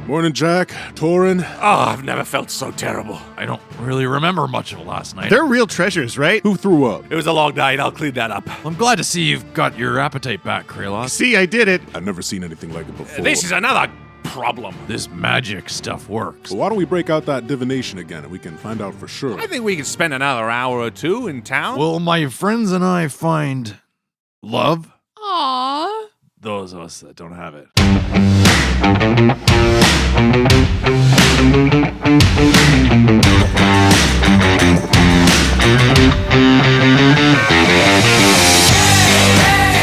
Morning, Jack. Torin. Oh, I've never felt so terrible. I don't really remember much of last night. They're real treasures, right? Who threw up? It was a long night. I'll clean that up. I'm glad to see you've got your appetite back, Kralos. See, I did it. I've never seen anything like it before. This is another problem. This magic stuff works. Well, why don't we break out that divination again and we can find out for sure? I think we could spend another hour or two in town. Will my friends and I find love? Aww. Those of us that don't have it.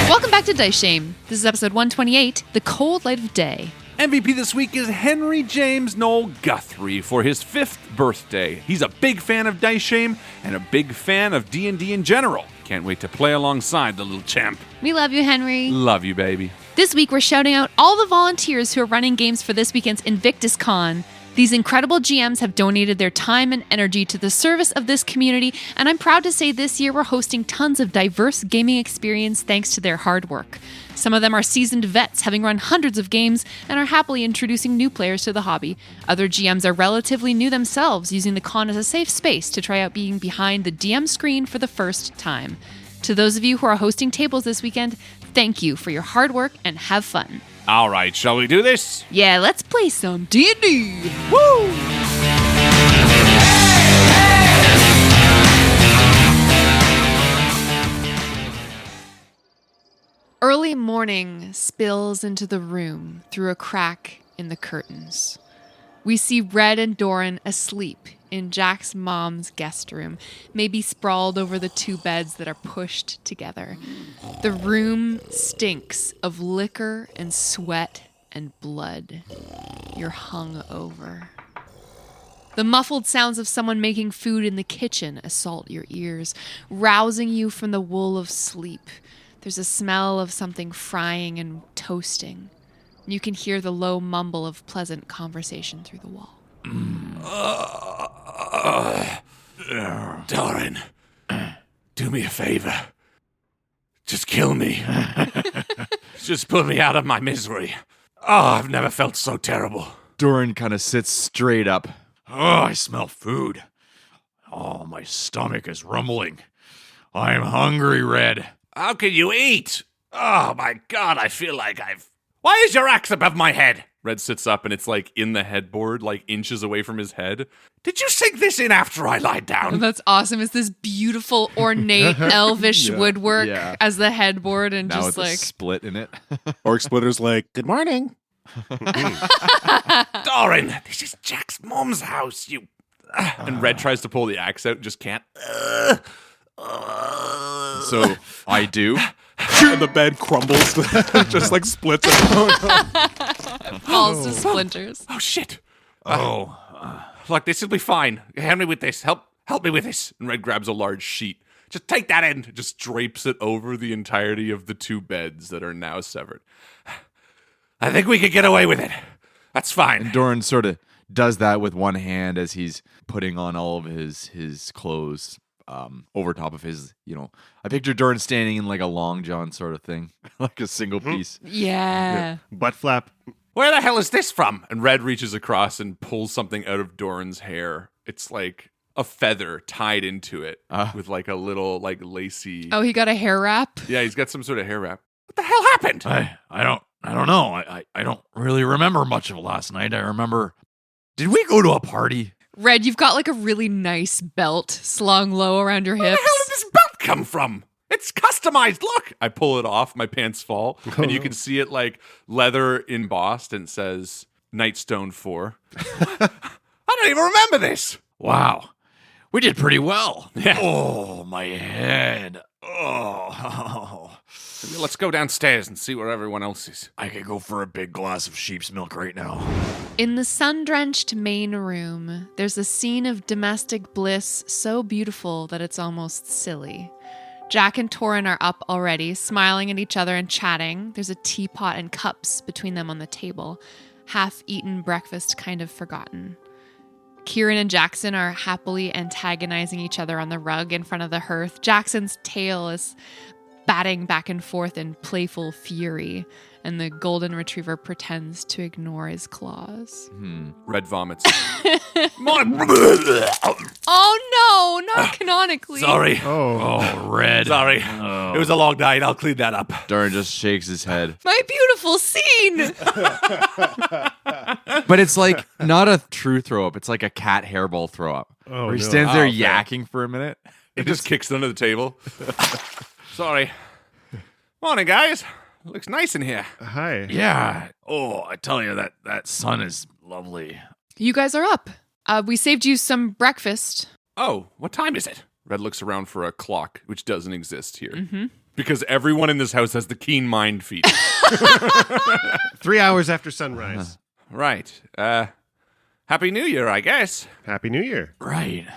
Welcome back to Dice Shame. This is episode 128, The Cold Light of Day. MVP this week is Henry James Noel Guthrie for his 5th birthday. He's a big fan of Dice Shame and a big fan of D&D in general. Can't wait to play alongside the little champ. We love you, Henry. Love you, baby. This week, we're shouting out all the volunteers who are running games for this weekend's Invictus Con. These incredible GMs have donated their time and energy to the service of this community, and I'm proud to say this year we're hosting tons of diverse gaming experience thanks to their hard work. Some of them are seasoned vets, having run hundreds of games, and are happily introducing new players to the hobby. Other GMs are relatively new themselves, using the con as a safe space to try out being behind the DM screen for the first time. To those of you who are hosting tables this weekend, thank you for your hard work and have fun. All right, shall we do this? Yeah, let's play some D&D. Woo! Early morning spills into the room through a crack in the curtains. We see Red and Doran asleep in Jack's mom's guest room, maybe sprawled over the two beds that are pushed together. The room stinks of liquor and sweat and blood. You're hung over. The muffled sounds of someone making food in the kitchen assault your ears, rousing you from the wool of sleep. There's a smell of something frying and toasting. You can hear the low mumble of pleasant conversation through the wall. Doran, do me a favor. Just kill me. Just put me out of my misery. Oh, I've never felt so terrible. Doran kind of sits straight up. Oh, I smell food. Oh, my stomach is rumbling. I'm hungry, Red. How can you eat? Oh my god, I feel like Why is your axe above my head? Red sits up and it's like in the headboard, like inches away from his head. Did you sink this in after I lied down? That's awesome. It's this beautiful, ornate, elvish woodwork as the headboard and now just with like... a split in it. Orc Splitter's like, good morning. Doran, this is Jack's mom's house, you... And Red tries to pull the axe out and just can't. So I do. And the bed crumbles, just like splits. falls to splinters. Oh, shit. Look, this will be fine. Help me with this. Help me with this. And Red grabs a large sheet. Just take that end. Just drapes it over the entirety of the two beds that are now severed. I think we could get away with it. That's fine. And Doran sort of does that with one hand as he's putting on all of his clothes over top of his, I picture Doran standing in like a long john sort of thing, like a single piece. Yeah. Butt flap. Where the hell is this from? And Red reaches across and pulls something out of Doran's hair. It's like a feather tied into it with like a little like lacy. Oh, he got a hair wrap? Yeah, he's got some sort of hair wrap. What the hell happened? I don't know. I don't really remember much of last night. I remember, did we go to a party? Red, you've got like a really nice belt slung low around your hips. Where the hell did this belt come from? It's customized. Look, I pull it off. My pants fall, and you can see it like leather embossed and says Nightstone 4. I don't even remember this. Wow, we did pretty well. Yeah. Oh, my head. Oh. Let's go downstairs and see where everyone else is. I could go for a big glass of sheep's milk right now. In the sun-drenched main room, there's a scene of domestic bliss so beautiful that it's almost silly. Jack and Torin are up already, smiling at each other and chatting. There's a teapot and cups between them on the table. Half-eaten breakfast kind of forgotten. Kieran and Jackson are happily antagonizing each other on the rug in front of the hearth. Jackson's tail is batting back and forth in playful fury, and the golden retriever pretends to ignore his claws. Red vomits. Oh no, not canonically. Sorry. Oh, Red. Sorry. It was a long night. I'll clean that up. Doran just shakes his head. My beautiful scene. But it's like not a true throw up. It's like a cat hairball throw up. Oh, where he no. stands there Oh, okay. yakking for a minute. It just kicks under the table. Sorry. Morning, guys. Looks nice in here. Hi. Yeah. Oh, I tell you, that sun is lovely. You guys are up. We saved you some breakfast. Oh, what time is it? Red looks around for a clock, which doesn't exist here. Because everyone in this house has the keen mind feature. 3 hours after sunrise. Right. Happy New Year, I guess. Happy New Year. Right.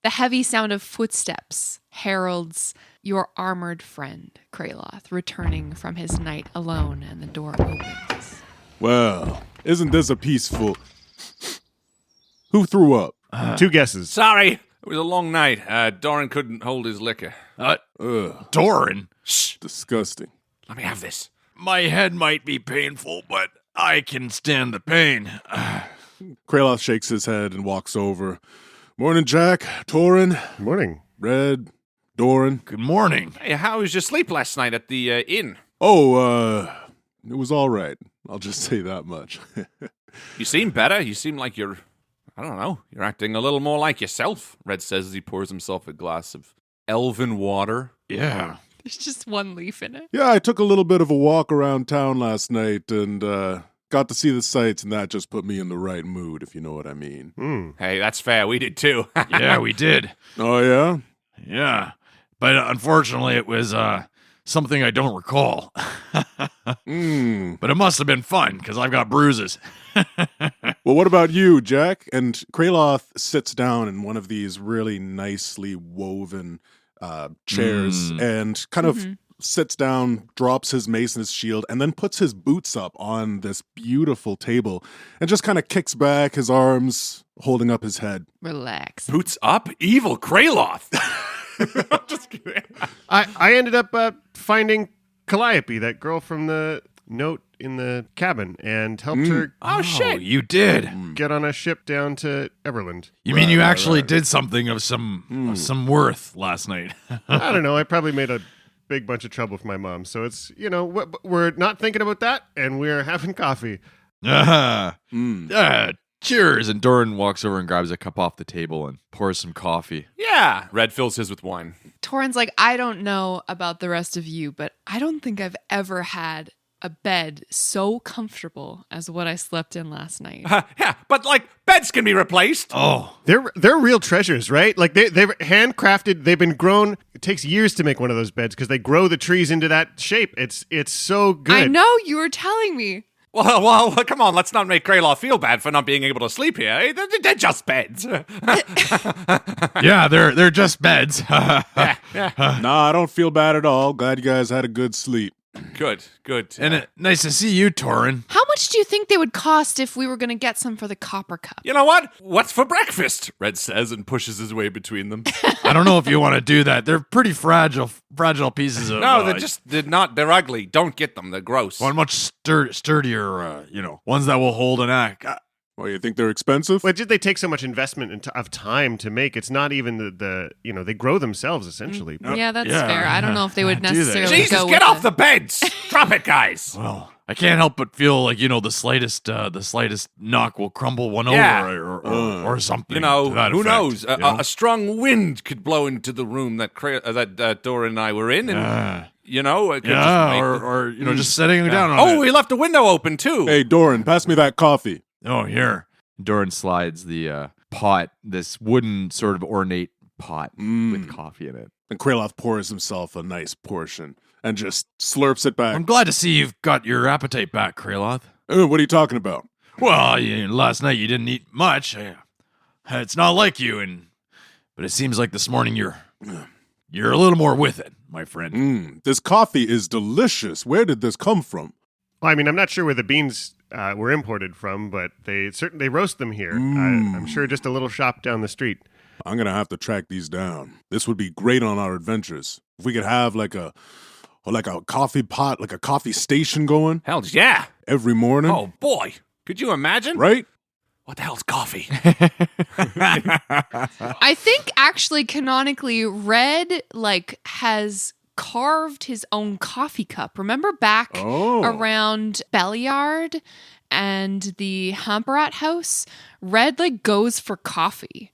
The heavy sound of footsteps heralds your armored friend, Kraloth, returning from his night alone, and the door opens. Well, isn't this a peaceful... Who threw up? 2 guesses. Sorry. It was a long night. Doran couldn't hold his liquor. Ugh, Doran, disgusting. Let me have this. my head might be painful, but I can stand the pain. Kraloth shakes his head and walks over. Morning, Jack, Torin, Morning. Red, Doran. Good morning. Hey, how was your sleep last night at the inn? Oh, it was all right. I'll just say that much. You seem better. You seem like you're, I don't know, you're acting a little more like yourself, Red says as he pours himself a glass of elven water. Yeah. There's just one leaf in it. Yeah, I took a little bit of a walk around town last night and got to see the sights, and that just put me in the right mood, if you know what I mean. Hey, that's fair. We did too. Yeah, we did. Oh, yeah? Yeah. But unfortunately, it was something I don't recall. But it must have been fun, because I've got bruises. Well, what about you, Jack? And Kraloth sits down in one of these really nicely woven chairs and kind of sits down, drops his mace and his shield, and then puts his boots up on this beautiful table and just kind of kicks back, his arms holding up his head. Relax. Boots up? Evil Kraloth. Just kidding. I ended up finding Calliope, that girl from the note in the cabin, and helped her Oh, shit. You did. get on a ship down to Everland. You mean you actually did something of some worth last night? I don't know. I probably made a big bunch of trouble for my mom. So it's, we're not thinking about that, and we're having coffee. Cheers. And Doran walks over and grabs a cup off the table and pours some coffee. Yeah. Red fills his with wine. Torin's like, I don't know about the rest of you, but I don't think I've ever had a bed so comfortable as what I slept in last night. Yeah, but like beds can be replaced. Oh, They're real treasures, right? Like they've handcrafted. They've been grown. It takes years to make one of those beds because they grow the trees into that shape. It's so good. I know, you were telling me. Well, come on. Let's not make Kraloth feel bad for not being able to sleep here. Eh? They're just beds. yeah, they're just beds. Nah, I don't feel bad at all. Glad you guys had a good sleep. Good. And nice to see you, Torin. How much do you think they would cost if we were going to get some for the copper cup? You know what? What's for breakfast? Red says and pushes his way between them. I don't know if you want to do that. They're pretty fragile pieces of... No, they're ugly. Don't get them. They're gross. One much sturdier, ones that will hold an act. Well, you think they're expensive? But did they take so much investment of time to make? It's not even the they grow themselves essentially. Yeah, that's yeah. fair. I don't know if they would Do they? necessarily Jesus, go get with off the beds. Drop it, guys. Well, I can't help but feel like, the slightest knock will crumble one Yeah. over or something. You know, to that who effect, knows? you know? A strong wind could blow into the room that Dora and I were in, and it could just make or just setting down on Oh, it. we left a window open too. Hey, Doran, pass me that coffee. Oh, here. Doran slides the pot, this wooden sort of ornate pot with coffee in it. And Kraloth pours himself a nice portion and just slurps it back. I'm glad to see you've got your appetite back, Kraloth. What are you talking about? Well, last night you didn't eat much. It's not like you, but it seems like this morning you're a little more with it, my friend. This coffee is delicious. Where did this come from? Well, I mean, I'm not sure where the beans were imported from, but they roast them here. I'm sure just a little shop down the street. I'm going to have to track these down. This would be great on our adventures. If we could have like a Or like a coffee pot, like a coffee station going Hell yeah. every morning. Oh, boy. Could you imagine? Right? What the hell's coffee? I think actually canonically Red has carved his own coffee cup. Remember back around Belliard and the Hamperat house? Red goes for coffee.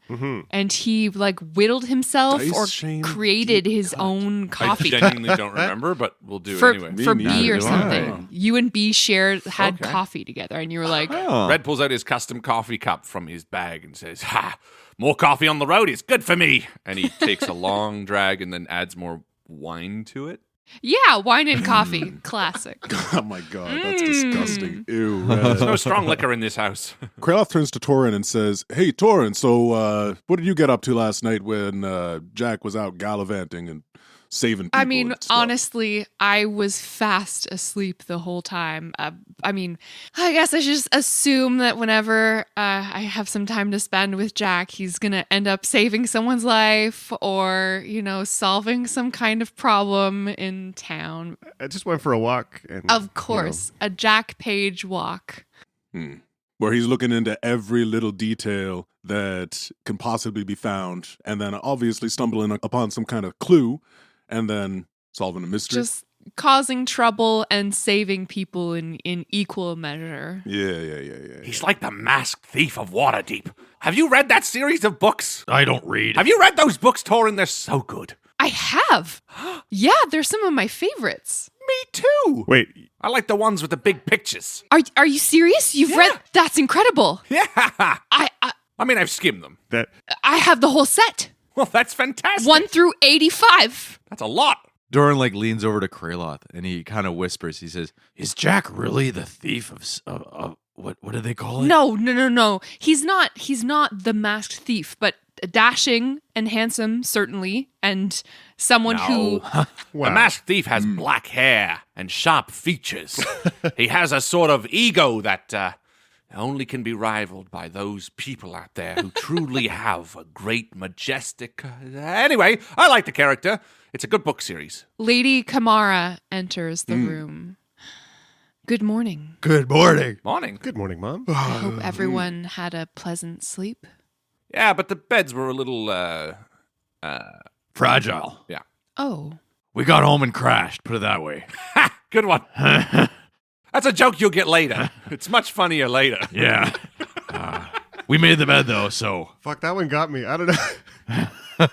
And he whittled himself Dice or chain created deep his cut. own I coffee cup. genuinely don't remember, but we'll do For, it anyway. for Me B neither or do something. I. You and B had Okay. coffee together and you were like, Red pulls out his custom coffee cup from his bag and says, "Ha! More coffee on the road is good for me." And he takes a long drag and then adds more wine to it. yeah, wine and coffee. Classic. Oh my god, that's disgusting. Ew. There's no Red. strong liquor in this house. Kraloth turns to Torin and says, "Hey, Torin, so what did you get up to last night when Jack was out gallivanting and saving people?" I mean, and stuff?" honestly, I was fast asleep the whole time. I guess I should just assume that whenever I have some time to spend with Jack, he's going to end up saving someone's life or, solving some kind of problem in town. I just went for a walk. And, Of course, a Jack Page walk. Where he's looking into every little detail that can possibly be found, and then obviously stumbling upon some kind of clue, and then solving a mystery. Just causing trouble and saving people in equal measure. Yeah. He's like the masked thief of Waterdeep. Have you read that series of books? I don't read. Have you read those books, Torin? They're so good. I have. Yeah, they're some of my favorites. Me too. Wait, I like the ones with the big pictures. Are you serious? You've read? That's incredible. Yeah. I I mean, I've skimmed them. I have the whole set. Well, that's fantastic. 1 through 85. That's a lot. Doran leans over to Kraloth and he kind of whispers. He says, "Is Jack really the thief of what do they call it?" No. He's not the masked thief, but dashing and handsome certainly, and someone who The masked thief has black hair and sharp features. He has a sort of ego that only can be rivaled by those people out there who truly have a great, majestic... Anyway, I like the character. It's a good book series. Lady Kamara enters the room. Good morning. Good morning. Morning. good morning, Mom. I hope everyone had a pleasant sleep. Yeah, but the beds were a little, Fragile. yeah. Oh. We got home and crashed. Put it that way. Ha! Good one. That's a joke you'll get later. It's much funnier later. Yeah. We made the bed though, so Fuck, that one got me. I don't know.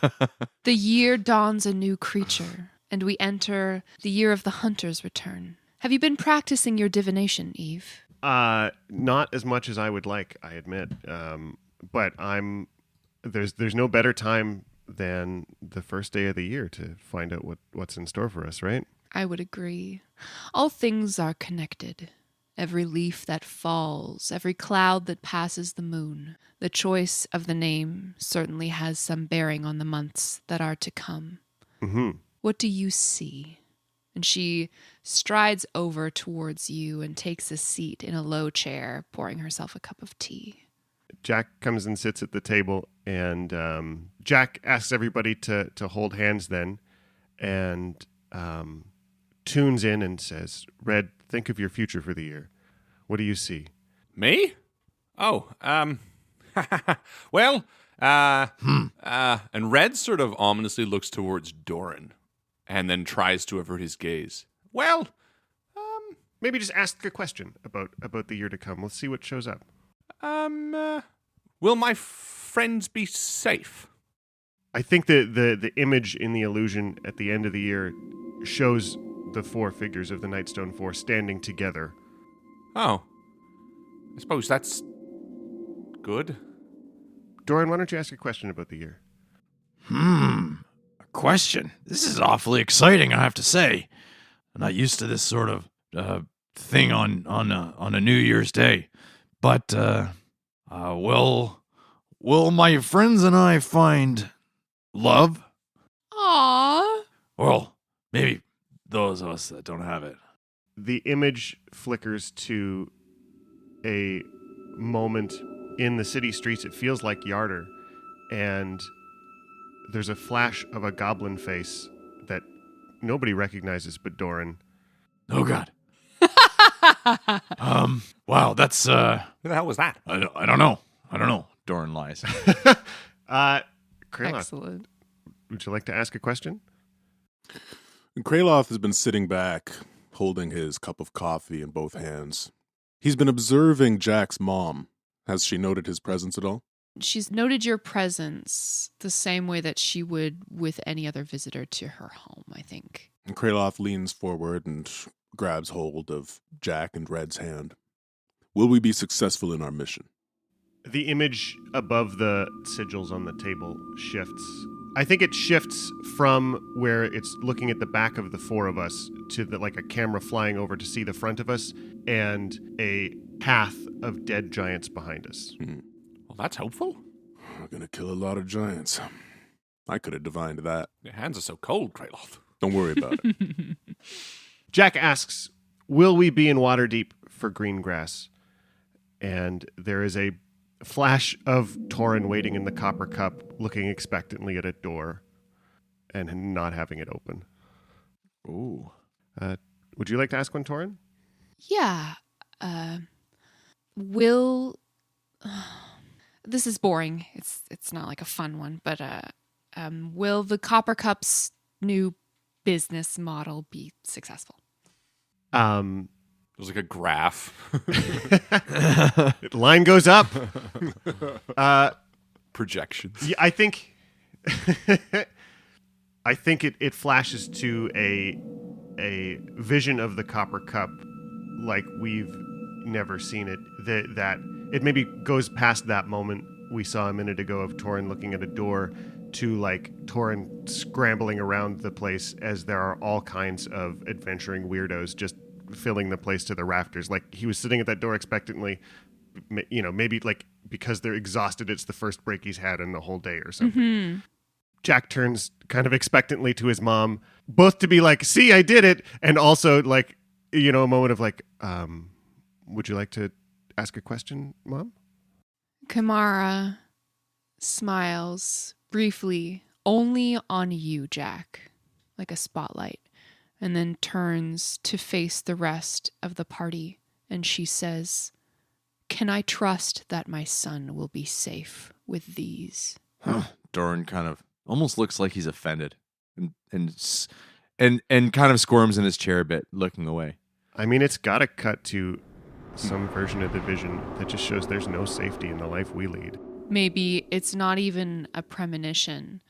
The year dawns a new creature, and we enter the year of the hunter's return. Have you been practicing your divination, Eve? Not as much as I would like, I admit. But there's no better time than the first day of the year to find out what's in store for us, right? I would agree. All things are connected. Every leaf that falls, every cloud that passes the moon. The choice of the name certainly has some bearing on the months that are to come. Mm-hmm. What do you see? And she strides over towards you and takes a seat in a low chair, pouring herself a cup of tea. Jack comes and sits at the table, and Jack asks everybody to hold hands then, and tunes in and says, "Red, think of your future for the year. What do you see?" Me? Oh, well, and Red sort of ominously looks towards Doran and then tries to avert his gaze. Well, Maybe just ask a question about the year to come. Let's see what shows up. will my friends be safe? I think the image in the illusion at the end of the year shows the four figures of the Nightstone Four standing together. Oh, I suppose that's good. Doran, why don't you ask a question about the year? A question. This is awfully exciting, I have to say. I'm not used to this sort of thing on a New Year's Day. But will my friends and I find love? Aww. Well, maybe those of us that don't have it. The image flickers to a moment in the city streets. It feels like Yarder, and there's a flash of a goblin face that nobody recognizes but Doran. Oh God. Wow, that's Who the hell was that? I don't know. Doran lies. Kraloth, Excellent. would you like to ask a question? And Kraloth has been sitting back, holding his cup of coffee in both hands. He's been observing Jack's mom. Has she noted his presence at all? She's noted your presence the same way that she would with any other visitor to her home, I think. And Kraloth leans forward and grabs hold of Jack and Red's hand. Will we be successful in our mission? The image above the sigils on the table shifts. I think it shifts from where it's looking at the back of the four of us to like a camera flying over to see the front of us and a path of dead giants behind us. Well, that's hopeful. We're going to kill a lot of giants. I could have divined that. Your hands are so cold, Kraloth. Don't worry about it. Jack asks, will we be in Waterdeep for green grass? And there is a flash of Torin waiting in the copper cup, looking expectantly at a door and not having it open. Ooh. Would you like to ask one, Torin? Yeah. Will this is boring. It's not like a fun one, but will the Copper Cup's new business model be successful? It was like a graph. Line goes up. Projections. Yeah, I think it flashes to a vision of the Copper Cup like we've never seen it. That it maybe goes past that moment we saw a minute ago of Torin looking at a door to like Torin scrambling around the place as there are all kinds of adventuring weirdos just filling the place to the rafters. Like he was sitting at that door expectantly, maybe like because they're exhausted, it's the first break he's had in the whole day or something. Mm-hmm. Jack turns kind of expectantly to his mom, both to be like, see, I did it. And also like, a moment of like, would you like to ask a question, Mom? Kamara smiles briefly, only on you, Jack, like a spotlight, and then turns to face the rest of the party, and she says, "Can I trust that my son will be safe with these?" Doran kind of almost looks like he's offended and kind of squirms in his chair a bit, looking away. I mean, it's got to cut to some version of the vision that just shows there's no safety in the life we lead. Maybe it's not even a premonition.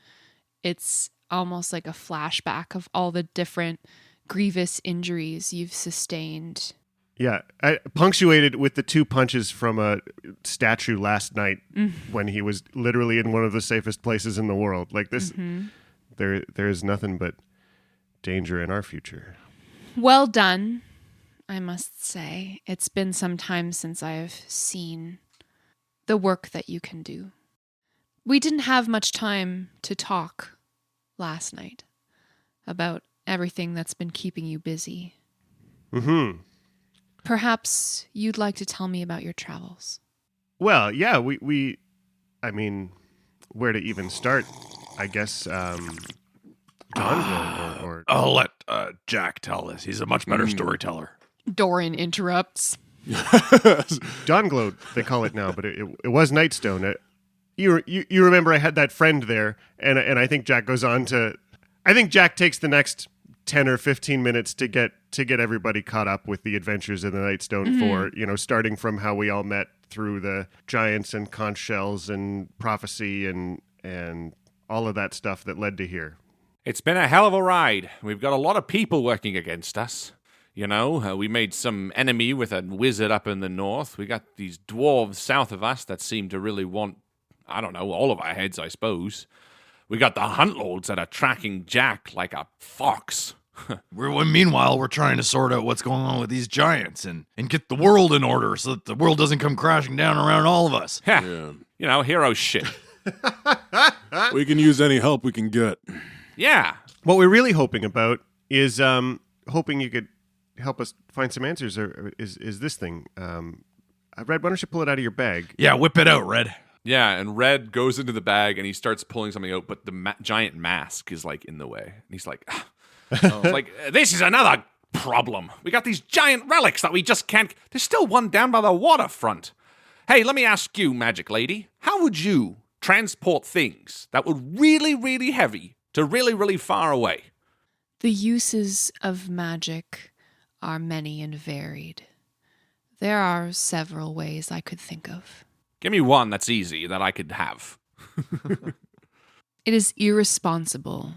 It's almost like a flashback of all the different grievous injuries you've sustained. Yeah, I punctuated with the 2 punches from a statue last night when he was literally in one of the safest places in the world. Like this, there is nothing but danger in our future. Well done, I must say. It's been some time since I've seen the work that you can do. We didn't have much time to talk last night about everything that's been keeping you busy. Mm-hmm. Perhaps you'd like to tell me about your travels. Well, yeah, I mean, where to even start? I guess, Donville or I'll let Jack tell this. He's a much better storyteller. Doran interrupts. Dawnglow, they call it now, but it was Nightstone. You remember I had that friend there, and I think Jack goes on to... I think Jack takes the next 10 or 15 minutes to get everybody caught up with the adventures in the Nightstone for, starting from how we all met through the giants and conch shells and prophecy and all of that stuff that led to here. It's been a hell of a ride. We've got a lot of people working against us. We made some enemy with a wizard up in the north. We got these dwarves south of us that seem to really want, all of our heads, I suppose. We got the huntlords that are tracking Jack like a fox. Meanwhile, we're trying to sort out what's going on with these giants and get the world in order so that the world doesn't come crashing down around all of us. Yeah. Hero shit. We can use any help we can get. Yeah. What we're really hoping about is hoping you could help us find some answers. Or is this thing? Red, why don't you pull it out of your bag? Yeah, whip it out, Red. Yeah, and Red goes into the bag and he starts pulling something out, but the giant mask is like in the way. And he's like, It's like, this is another problem. We got these giant relics that we just can't... There's still one down by the waterfront. Hey, let me ask you, Magic Lady, how would you transport things that were really, really heavy to really, really far away? The uses of magic are many and varied. There are several ways I could think of. Give me one that's easy that I could have. It is irresponsible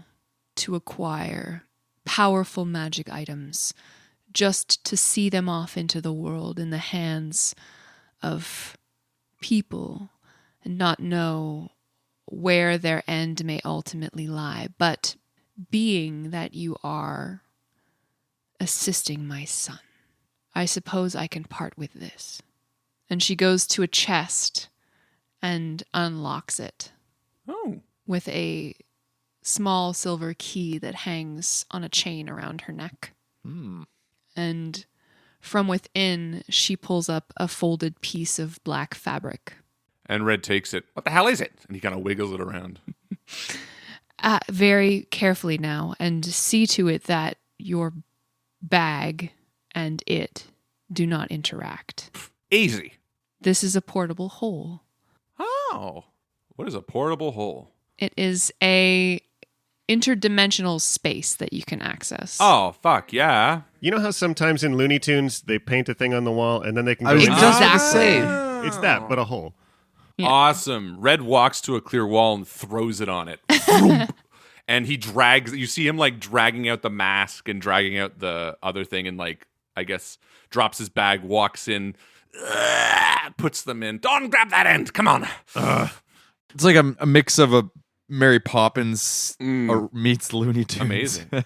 to acquire powerful magic items just to see them off into the world in the hands of people and not know where their end may ultimately lie. But being that you are assisting my son, I suppose I can part with this. And she goes to a chest and unlocks it. Oh. With a small silver key that hangs on a chain around her neck. And from within, she pulls up a folded piece of black fabric. And Red takes it. What the hell is it? And he kind of wiggles it around. Very carefully now, and see to it that your bag and it do not interact. Easy. This is a portable hole. Oh. What is a portable hole? It is a interdimensional space that you can access. Oh, fuck, yeah. You know how sometimes in Looney Tunes they paint a thing on the wall and then they can go... I was in- just gonna Exactly. say. It's that, but a hole. Yeah. Awesome. Red walks to a clear wall and throws it on it. And he drags, you see him like dragging out the mask and dragging out the other thing and like, I guess, drops his bag, walks in, puts them in. Don't grab that end. Come on. It's like a mix of a Mary Poppins or meets Looney Tunes. Amazing.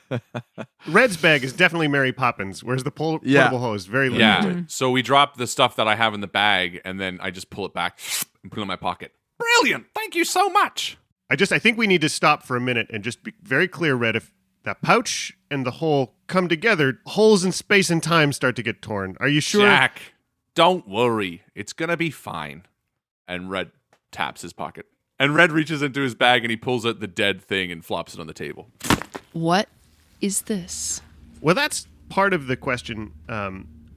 Red's bag is definitely Mary Poppins, whereas the portable hole is very Yeah. limited. So we drop the stuff that I have in the bag and then I just pull it back and put it in my pocket. Brilliant. Thank you so much. I think we need to stop for a minute and just be very clear, Red. If that pouch and the hole come together, holes in space and time start to get torn. Are you sure? Jack, don't worry. It's going to be fine. And Red taps his pocket. And Red reaches into his bag and he pulls out the dead thing and flops it on the table. What is this? Well, that's part of the question.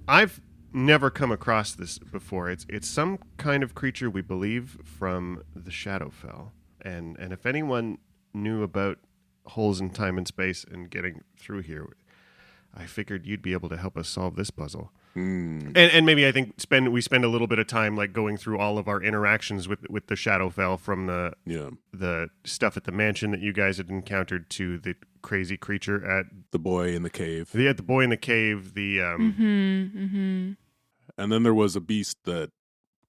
I've never come across this before. It's some kind of creature we believe from the Shadowfell. And if anyone knew about holes in time and space and getting through here, I figured you'd be able to help us solve this puzzle. And maybe I think we spend a little bit of time like going through all of our interactions with the Shadowfell, from the stuff at the mansion that you guys had encountered to the crazy creature at The boy in the cave. the boy in the cave. And then there was a beast that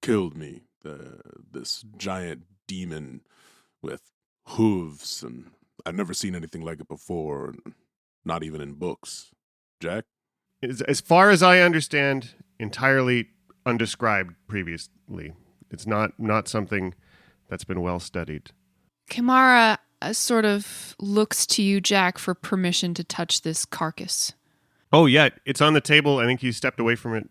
killed me. This giant demon with hooves, and I've never seen anything like it before, not even in books. Jack? As far as I understand, entirely undescribed previously. It's not something that's been well studied. Kimara sort of looks to you, Jack, for permission to touch this carcass. Oh yeah, it's on the table. I think you stepped away from it.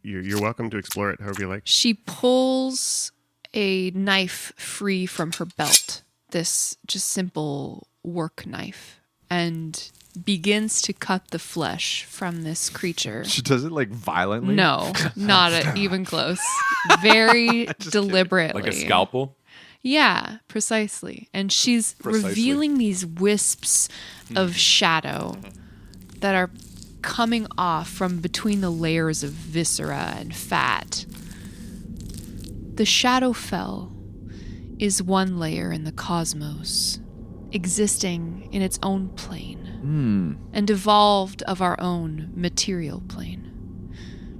You're welcome to explore it however you like. She pulls a knife free from her belt, this just simple work knife, and begins to cut the flesh from this creature. She does it like violently? No, not even close. Very deliberately. Like a scalpel? Yeah, precisely. And she's revealing these wisps of shadow that are coming off from between the layers of viscera and fat. The Shadowfell is one layer in the cosmos, existing in its own plane, and evolved of our own material plane.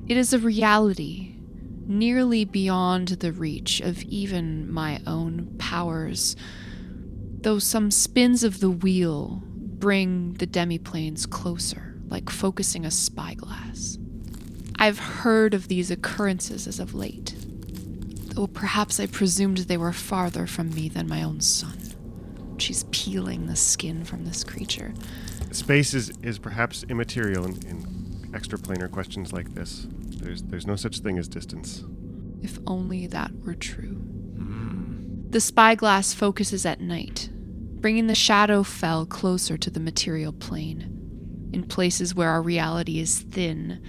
It is a reality nearly beyond the reach of even my own powers, though some spins of the wheel bring the demiplanes closer, like focusing a spyglass. I've heard of these occurrences as of late, though perhaps I presumed they were farther from me than my own son. She's peeling the skin from this creature. Space is perhaps immaterial in extraplanar questions like this. There's no such thing as distance. If only that were true. The spyglass focuses at night, bringing the Shadowfell closer to the material plane. In places where our reality is thin,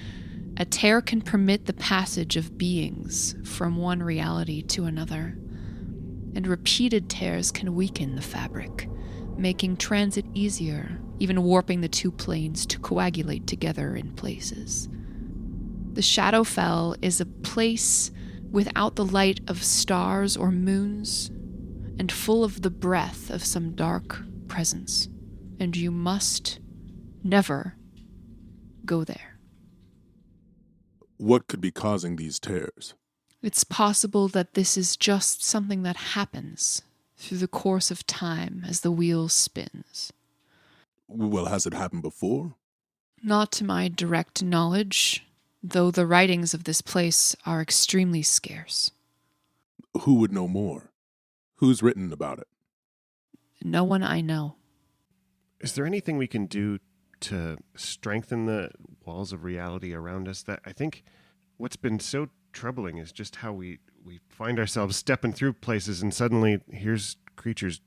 a tear can permit the passage of beings from one reality to another. And repeated tears can weaken the fabric, making transit easier, even warping the two planes to coagulate together in places. The Shadowfell is a place without the light of stars or moons, and full of the breath of some dark presence, and you must never go there. What could be causing these tears? It's possible that this is just something that happens through the course of time as the wheel spins. Well, has it happened before? Not to my direct knowledge, though the writings of this place are extremely scarce. Who would know more? Who's written about it? No one I know. Is there anything we can do to strengthen the walls of reality around us? That I think what's been so troubling is just how we find ourselves stepping through places and suddenly here's creatures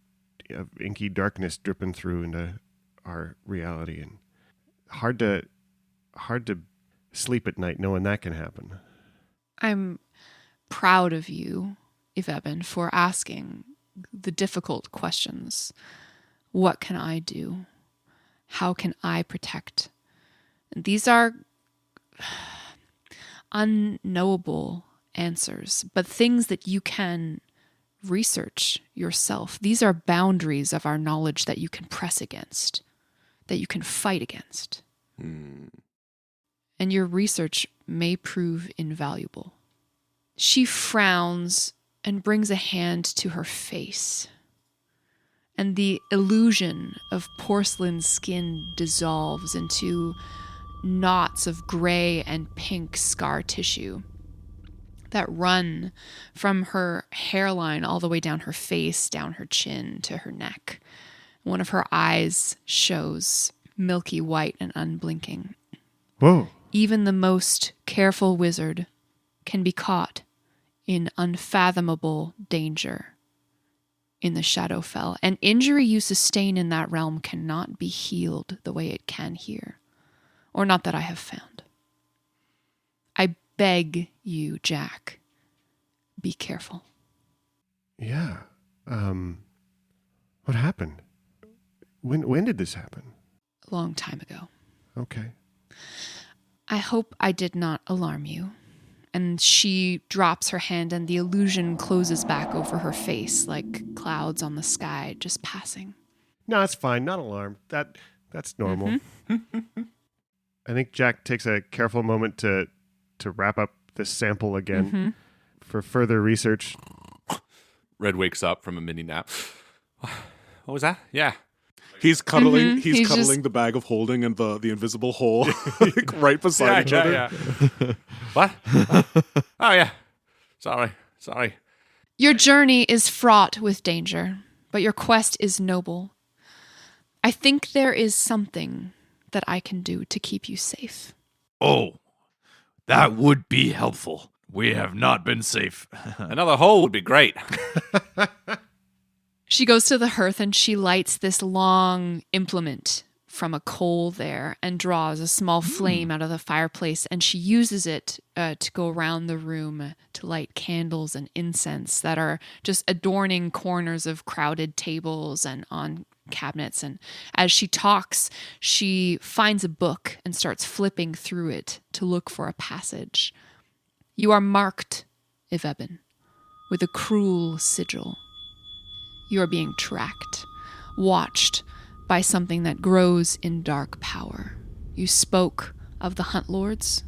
of inky darkness dripping through into our reality, and hard to sleep at night knowing that can happen. I'm proud of you, Yveben, for asking the difficult questions. What can I do? How can I protect? These are unknowable answers, but things that you can research yourself. These are boundaries of our knowledge that you can press against, that you can fight against. And your research may prove invaluable. She frowns and brings a hand to her face, and the illusion of porcelain skin dissolves into knots of gray and pink scar tissue that run from her hairline all the way down her face, down her chin to her neck. One of her eyes shows milky white and unblinking. Whoa. Even the most careful wizard can be caught in unfathomable danger in the Shadowfell. An injury you sustain in that realm cannot be healed the way it can here. Or not that I have found. I beg you, Jack, be careful. Yeah. What happened? When did this happen? A long time ago. Okay. I hope I did not alarm you. And she drops her hand and the illusion closes back over her face like clouds on the sky just passing. No, it's fine. Not alarmed. That's normal. I think Jack takes a careful moment to wrap up this sample again for further research. Red wakes up from a mini nap. What was that? Yeah. He's cuddling. He's cuddling just- the bag of holding and the invisible hole like, right beside each other. Yeah. What? Oh, yeah. Sorry. Your journey is fraught with danger, but your quest is noble. I think there is something that I can do to keep you safe. Oh, that would be helpful. We have not been safe. Another hole would be great. She goes to the hearth and she lights this long implement from a coal there and draws a small flame out of the fireplace, and she uses it to go around the room to light candles and incense that are just adorning corners of crowded tables and on cabinets. And as she talks, she finds a book and starts flipping through it to look for a passage. You are marked, Yveben, with a cruel sigil. You are being tracked, watched by something that grows in dark power. You spoke of the Hunt Lords,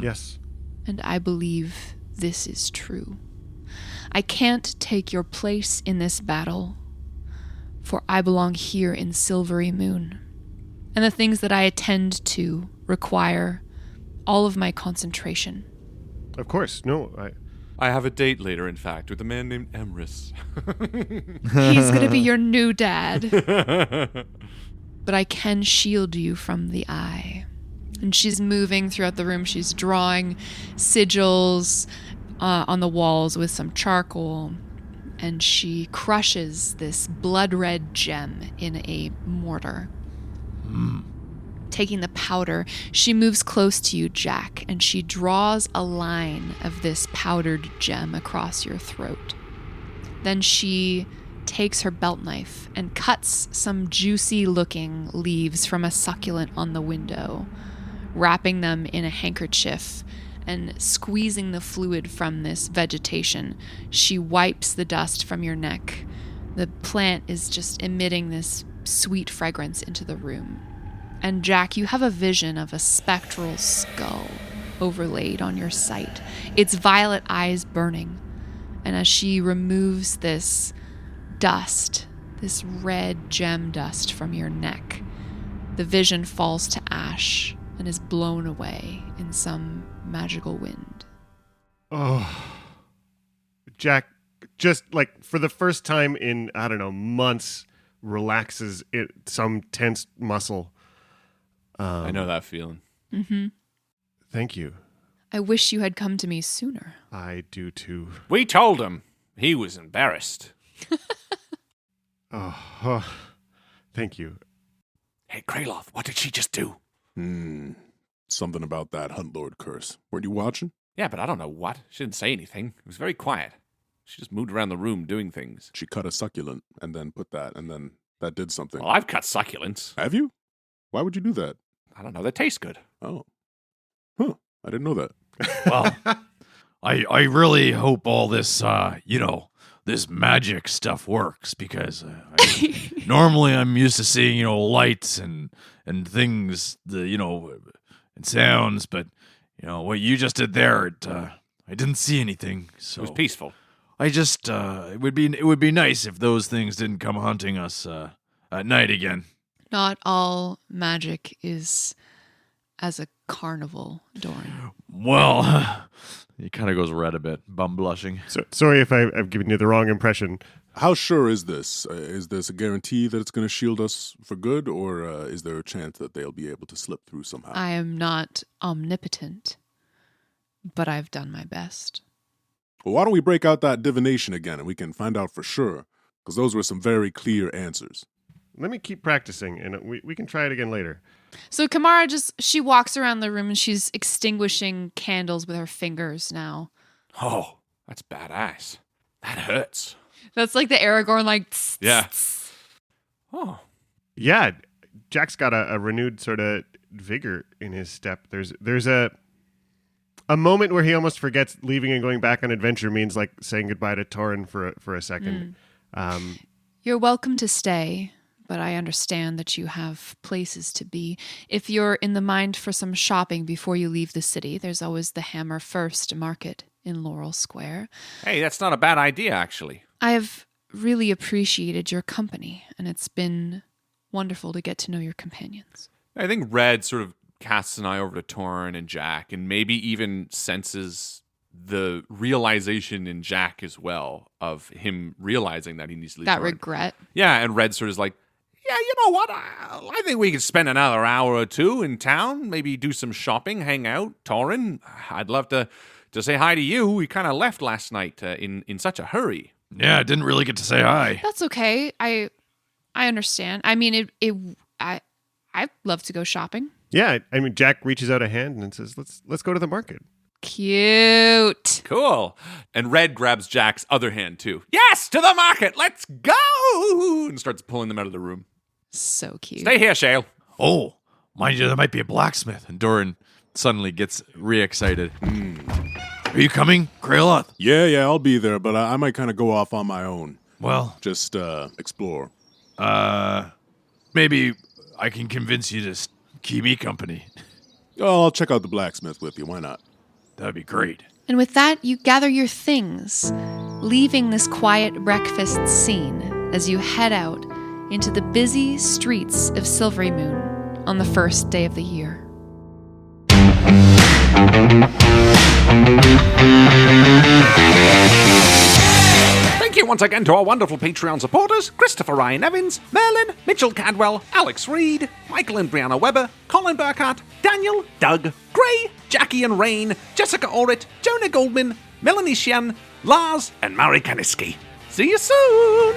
Yes. and I believe this is true. I can't take your place in this battle, for I belong here in Silvery Moon, and the things that I attend to require all of my concentration. Of course. No, I have a date later, in fact, with a man named Emrys. He's going to be your new dad. But I can shield you from the eye. And she's moving throughout the room. She's drawing sigils on the walls with some charcoal. And she crushes this blood red gem in a mortar. taking the powder, she moves close to you, Jack, and she draws a line of this powdered gem across your throat. Then she takes her belt knife and cuts some juicy-looking leaves from a succulent on the window, wrapping them in a handkerchief and squeezing the fluid from this vegetation. She wipes the dust from your neck. The plant is just emitting this sweet fragrance into the room. And Jack, you have a vision of a spectral skull overlaid on your sight, its violet eyes burning. And as she removes this dust, this red gem dust from your neck, the vision falls to ash and is blown away in some magical wind. Oh, Jack, just like for the first time in, I don't know, months, relaxes some tense muscle. I know that feeling. Mm-hmm. Thank you. I wish you had come to me sooner. I do too. We told him. He was embarrassed. Thank you. Hey, Kraloth, what did she just do? Something about that Hunt Lord curse. Weren't you watching? Yeah, but I don't know what. She didn't say anything. It was very quiet. She just moved around the room doing things. She cut a succulent and then put that, and then that did something. Well, I've cut succulents. Have you? Why would you do that? I don't know. They taste good. Oh. Huh. I didn't know that. Well, I really hope all this, this magic stuff works because normally I'm used to seeing, lights and things, and sounds, but, what you just did there, I didn't see anything. So It was peaceful. I just, it would be nice if those things didn't come hunting us at night again. Not all magic is as a carnival, Doran. Well, he kind of goes red a bit, bum blushing. So, sorry if I've given you the wrong impression. How sure is this? Is this a guarantee that it's going to shield us for good, or is there a chance that they'll be able to slip through somehow? I am not omnipotent, but I've done my best. Well, why don't we break out that divination again and we can find out for sure? Because those were some very clear answers. Let me keep practicing, and we can try it again later. So Kamara she walks around the room and she's extinguishing candles with her fingers now. Oh, that's badass. That hurts. That's like the Aragorn, like, tss, Yeah. tss. Oh. Yeah, Jack's got a renewed sort of vigor in his step. There's a moment where he almost forgets leaving and going back on adventure means like saying goodbye to Torin for a second. You're welcome to stay, but I understand that you have places to be. If you're in the mind for some shopping before you leave the city, there's always the Hammer First Market in Laurel Square. Hey, that's not a bad idea, actually. I have really appreciated your company, and it's been wonderful to get to know your companions. I think Red sort of casts an eye over to Torn and Jack, and maybe even senses the realization in Jack as well of him realizing that he needs to leave That Torn. regret. Yeah, and Red sort of is like, yeah, you know what? I think we could spend another hour or two in town, maybe do some shopping, hang out. Torrin, I'd love to say hi to you. We kind of left last night in such a hurry. Yeah, I didn't really get to say hi. That's okay. I understand. I mean, I'd love to go shopping. Yeah, I mean, Jack reaches out a hand and says, "Let's go to the market." Cute. Cool. And Red grabs Jack's other hand, too. Yes, to the market. Let's go. And starts pulling them out of the room. So cute. Stay here, Shale. Oh, mind you, there might be a blacksmith. And Doran suddenly gets re-excited. Are you coming, Kraloth? Yeah, I'll be there, but I might kind of go off on my own. Well, Just explore. maybe I can convince you to keep me company. Oh, I'll check out the blacksmith with you. Why not? That'd be great. And with that, you gather your things, leaving this quiet breakfast scene as you head out into the busy streets of Silvery Moon on the first day of the year. Thank you once again to our wonderful Patreon supporters, Christopher Ryan Evans, Merlin, Mitchell Cadwell, Alex Reed, Michael and Brianna Weber, Colin Burkhart, Daniel, Doug, Gray, Jackie and Rain, Jessica Orrit, Jonah Goldman, Melanie Sheehan, Lars, and Mari Kaniski. See you soon!